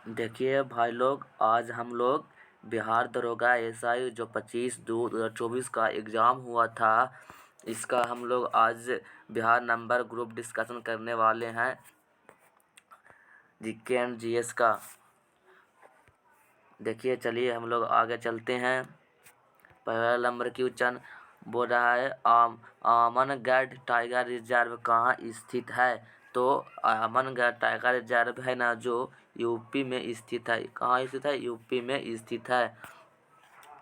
देखिए भाई लोग, आज हम लोग बिहार दरोगा एसआई जो 25/2/2024 का एग्ज़ाम हुआ था, इसका हम लोग आज बिहार नंबर ग्रुप डिस्कशन करने वाले हैं जीके एंड जीएस का। देखिए चलिए हम लोग आगे चलते हैं। पहला नंबर क्वेश्चन बोल रहा है आमनगढ़ टाइगर रिजर्व कहाँ स्थित है। तो आमनगढ़ टाइगर रिजर्व है ना, जो यूपी में स्थित है। कहाँ स्थित है? यूपी में स्थित है।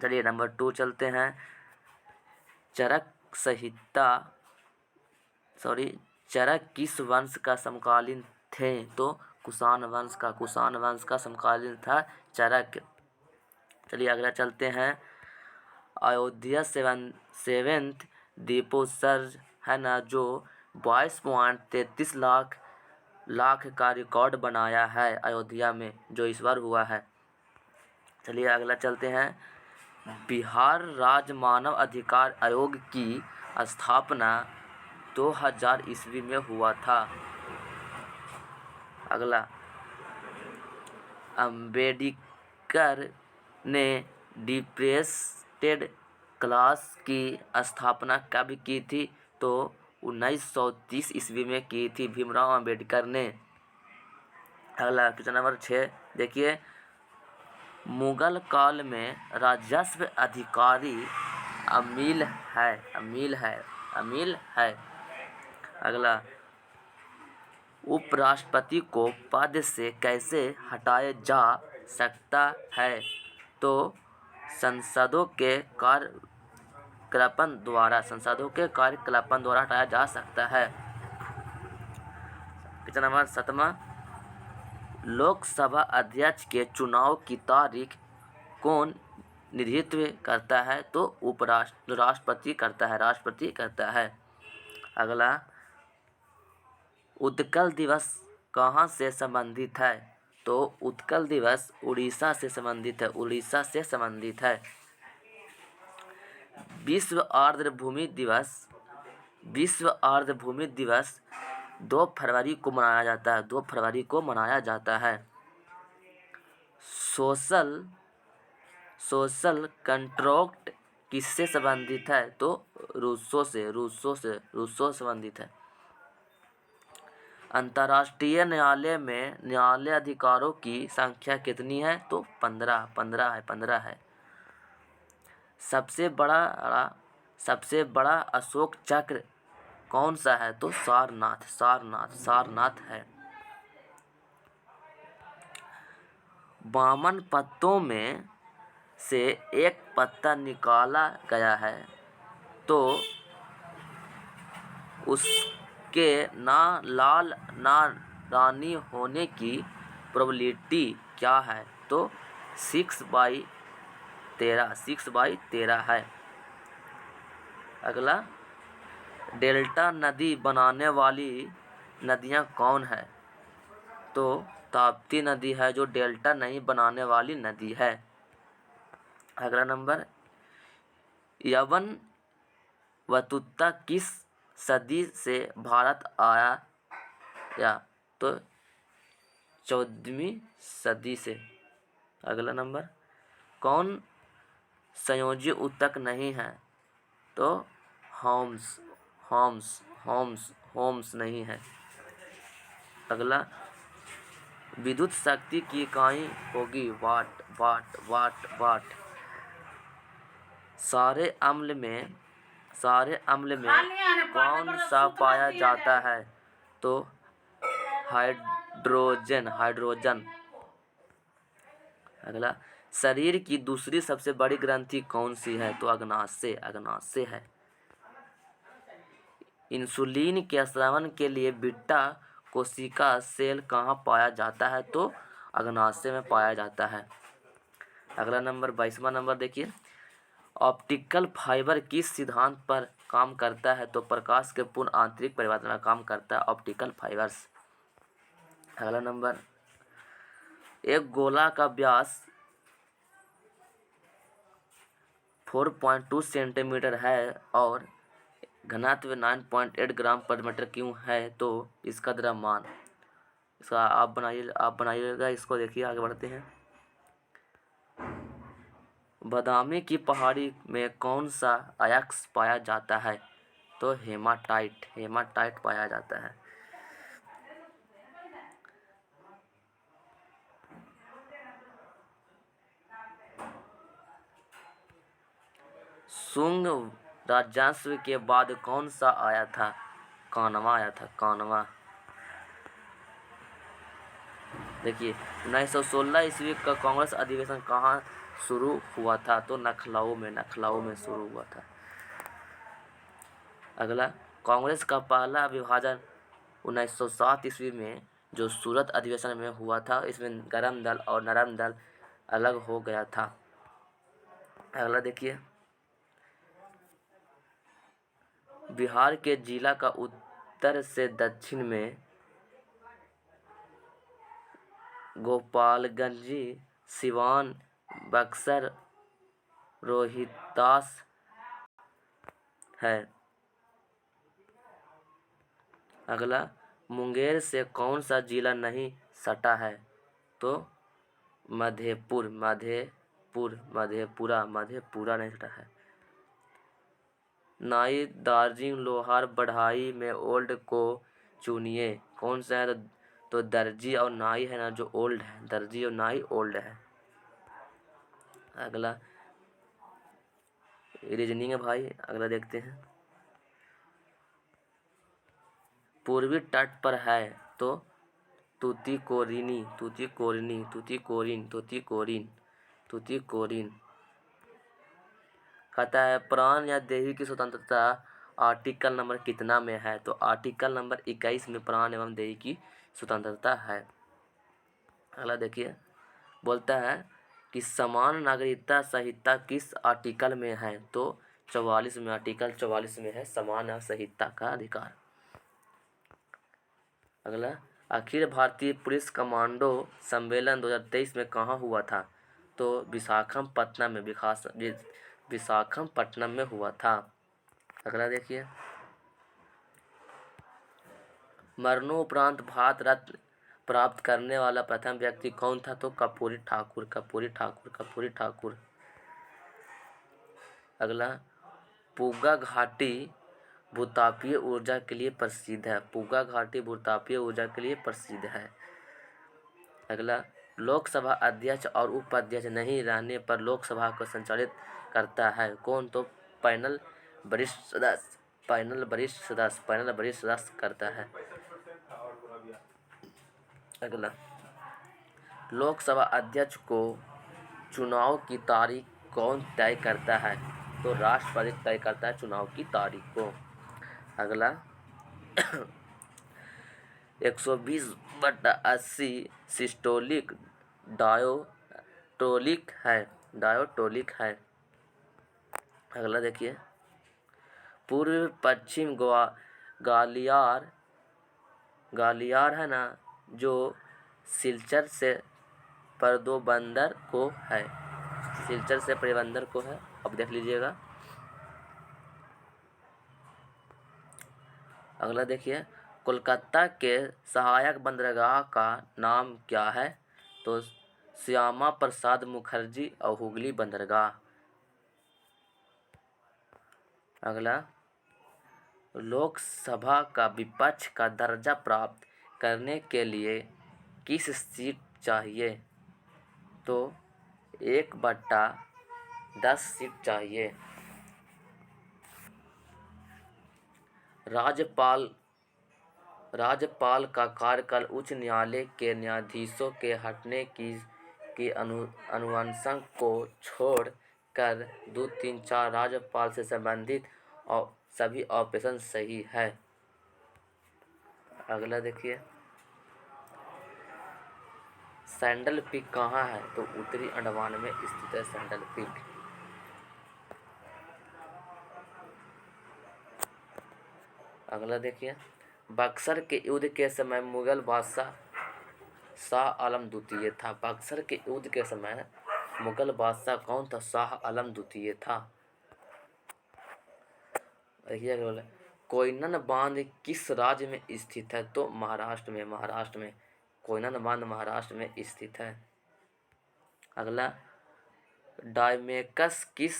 चलिए नंबर 2 चलते हैं। चरक संहिता चरक किस वंश का समकालीन थे। तो कुषाण वंश का समकालीन था चरक। चलिए अगला चलते हैं। अयोध्या सेवेंथ दीपोत्सव है ना, जो 22.33 लाख का रिकॉर्ड बनाया है अयोध्या में, जो इस बार हुआ है। चलिए अगला चलते हैं। बिहार राज्य मानव अधिकार आयोग की स्थापना 2000 ईस्वी में हुआ था। अगला, अम्बेडकर ने डिप्रेस्ड क्लास की स्थापना कब की थी। तो 1930 ईस्वी में की थी भीमराव अम्बेडकर ने। अगला क्वेश्चन नंबर 6 देखिए। मुगल काल में राजस्व अधिकारी अमील है। अगला, उपराष्ट्रपति को पद से कैसे हटाया जा सकता है। तो संसदों के कार्यकलाप द्वारा हटाया जा सकता है। क्वेश्चन नंबर 7, लोकसभा अध्यक्ष के चुनाव की तारीख कौन निर्धारित करता है। तो राष्ट्रपति करता है। अगला, उत्कल दिवस कहाँ से संबंधित है। तो उत्कल दिवस उड़ीसा से संबंधित है। विश्व आर्द्र भूमि दिवस 2 फरवरी को मनाया जाता है। सोशल कंट्रैक्ट किससे संबंधित है। तो रूसों से संबंधित है। अंतर्राष्ट्रीय न्यायालय में न्यायालय अधिकारों की संख्या कितनी है। तो 15 है। सबसे बड़ा अशोक चक्र कौन सा है। तो सारनाथ है। बामन पत्तों में से एक पत्ता निकाला गया है, तो उसके ना लाल ना रानी होने की प्रोबेबिलिटी क्या है। तो 6/13 है। अगला, डेल्टा नदी बनाने वाली नदियाँ कौन है। तो ताप्ती नदी है जो डेल्टा नहीं बनाने वाली नदी है। अगला नंबर, यवनवतुता किस सदी से भारत आया। तो 14वीं सदी से। अगला नंबर, कौन संयोजी ऊतक नहीं है। तो होम्स नहीं है। अगला, विद्युत शक्ति की इकाई होगी वाट। सारे अम्ल में कौन सा पाया जाता है। तो हाइड्रोजन। अगला, शरीर की दूसरी सबसे बड़ी ग्रंथि कौन सी है। तो अग्नाशय है। इंसुलिन के स्रावन के लिए बीटा कोशिका सेल कहाँ पाया जाता है। तो अग्नाशय में पाया जाता है। अगला नंबर 22वां नंबर देखिए। ऑप्टिकल फाइबर किस सिद्धांत पर काम करता है। तो प्रकाश के पूर्ण आंतरिक परिवर्तन का काम करता है ऑप्टिकल फाइबर्स। अगला नंबर, एक गोला का व्यास 4.2 सेंटीमीटर है और घनत्व 9.8 ग्राम पर मीटर क्यूब है। तो इसका द्रव्यमान इसका आप बनाइएगा इसको। देखिए आगे बढ़ते हैं। बादामी की पहाड़ी में कौन सा अयस्क पाया जाता है? तो हेमाटाइट पाया जाता है। शुंग राजस्व के बाद कौन सा आया था? कानवा आया था, कानवा। देखिए 1916 ईस्वी का कांग्रेस अधिवेशन कहाँ शुरू हुआ था? तो लखनऊ में शुरू हुआ था। अगला, कांग्रेस का पहला विभाजन 1907 ईस्वी में जो सूरत अधिवेशन में हुआ था, इसमें गरम दल और नरम दल अलग हो गया था। अगला देखिए, बिहार के जिला का उत्तर से दक्षिण में गोपालगंज, सिवान, बक्सर, रोहितास है। अगला, मुंगेर से कौन सा जिला नहीं सटा है? तो मधेपुरा नहीं सटा है। नाई दार्जिलिंग लोहार बढ़ाई में ओल्ड को चुनिए, कौन सा है? तो दर्जी और नाई है ना जो ओल्ड है, दर्जी और नाई ओल्ड है। अगला रीजनिंग है भाई, अगला देखते हैं। पूर्वी तट पर है तो तूतीकोरिन। कहता है प्राण या देही की स्वतंत्रता आर्टिकल नंबर कितना में है? तो आर्टिकल नंबर 21 में प्राण एवं देही की स्वतंत्रता है। अगला देखिए, बोलता है कि समान नागरिकता संहिता किस आर्टिकल में है? तो 44 में, आर्टिकल 44 में है समान संहिता का अधिकार। अगला, अखिल भारतीय पुलिस कमांडो सम्मेलन 2023 में कहाँ हुआ था? तो विशाखापट्टनम में हुआ था। अगला देखिए, मरणोपरांत भारत रत्न प्राप्त करने वाला प्रथम व्यक्ति कौन था? तो कर्पूरी ठाकुर। अगला, पूगा घाटी भूतापीय ऊर्जा के लिए प्रसिद्ध है। अगला, लोकसभा अध्यक्ष और उपाध्यक्ष नहीं रहने पर लोकसभा को संचालित करता है कौन? तो पैनल वरिष्ठ सदस्य करता है। अगला, लोकसभा अध्यक्ष को चुनाव की तारीख कौन तय करता है? तो राष्ट्रपति तय करता है चुनाव की तारीख को। अगला 120/80 सिस्टोलिक डायोटोलिक है। अगला देखिए, पूर्व पश्चिम ग्वालियर है ना जो सिलचर से परिबंदर को है। अब देख लीजिएगा। अगला देखिए, कोलकाता के सहायक बंदरगाह का नाम क्या है? तो श्यामा प्रसाद मुखर्जी और हुगली बंदरगाह। अगला, लोकसभा का विपक्ष का दर्जा प्राप्त करने के लिए किस सीट चाहिए? तो 1/10 सीट चाहिए। राज्यपाल का कार्यकाल उच्च न्यायालय के न्यायाधीशों के हटने की अनुशंसा को छोड़ कर 2, 3, 4 राज्यपाल से संबंधित और सभी ऑपरेशन सही है। अगला देखिए, सैंडल पीक कहाँ है? तो उत्तरी अंडमान में स्थित है सैंडल पीक। अगला देखिए, बक्सर के युद्ध के समय मुगल बादशाह शाह आलम द्वितीय था। बक्सर के युद्ध के समय मुगल बादशाह कौन था? शाह आलम द्वितीय था। कोयनन बांध किस राज्य में स्थित है? तो महाराष्ट्र में। कोयना बांध महाराष्ट्र में स्थित है। अगला, डायमेकस किस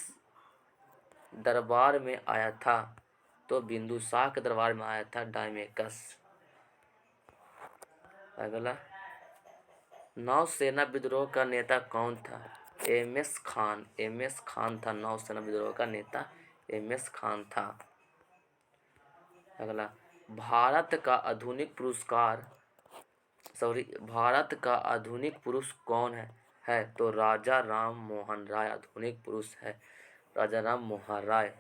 दरबार में आया था? तो बिंदुसार के दरबार में आया था डायमेकस। अगला, नौसेना विद्रोह का नेता कौन था? एमएस खान। एमएस खान था नौसेना विद्रोह का नेता, एमएस खान था। अगला, भारत का आधुनिक पुरुष कौन है? तो राजा राम मोहन राय आधुनिक पुरुष है, राजा राम मोहन राय।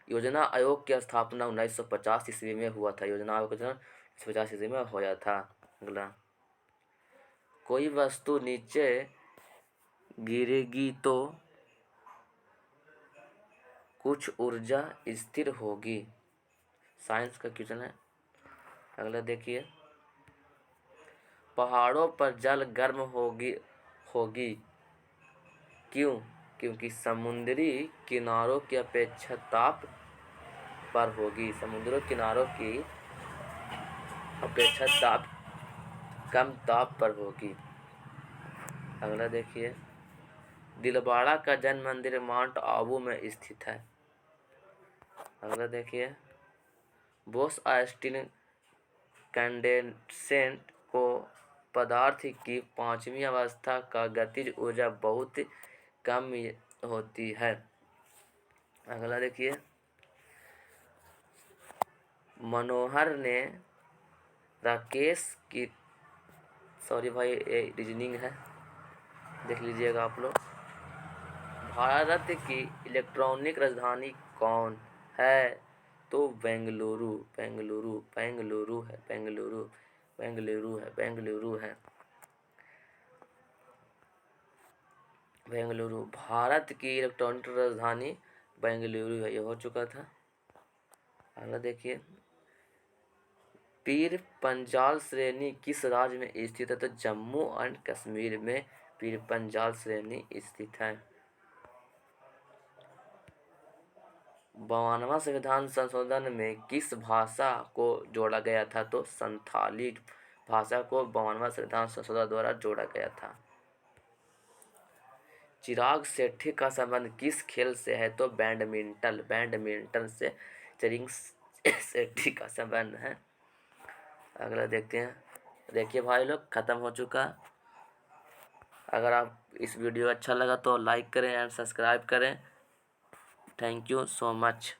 योजना आयोग की स्थापना 1950 ईस्वी में हुआ था। योजना आयोग का 1950 ईस्वी में होया था। अगला, कोई वस्तु नीचे गिरेगी तो कुछ ऊर्जा स्थिर होगी। साइंस का क्वेश्चन है। अगला देखिए, पहाड़ों पर जल गर्म होगी क्यों? क्योंकि समुद्री किनारों की अपेक्षा ताप पर होगी। समुद्री किनारों की अपेक्षा कम ताप पर होगी। अगला देखिए, दिलवाड़ा का जैन मंदिर माउंट आबू में स्थित है। अगला देखिए, बोस आइंस्टीन कंडेंसेट को पदार्थ की पांचवी अवस्था का गतिज ऊर्जा बहुत कम होती है। अगला देखिए, मनोहर ने राकेश की रीजनिंग है, देख लीजिएगा आप लोग। भारत की इलेक्ट्रॉनिक राजधानी कौन है? तो बेंगलुरु है। भारत की इलेक्ट्रॉनिक राजधानी बेंगलुरु है, ये हो चुका था। अगला देखिए, पीर पंजाल श्रेणी किस राज्य में स्थित है? तो जम्मू एंड कश्मीर में पीर पंजाल श्रेणी स्थित है। 52वां संविधान संशोधन में किस भाषा को जोड़ा गया था? तो संथाली भाषा को 52वां संविधान संशोधन द्वारा जोड़ा गया था। चिराग शेट्टी का संबंध किस खेल से है? तो बैडमिंटन से चिराग शेट्टी का संबंध है। अगला देखते हैं। देखिए भाई लोग, ख़त्म हो चुका। अगर आप इस वीडियो अच्छा लगा तो लाइक करें एंड सब्सक्राइब करें। Thank you so much.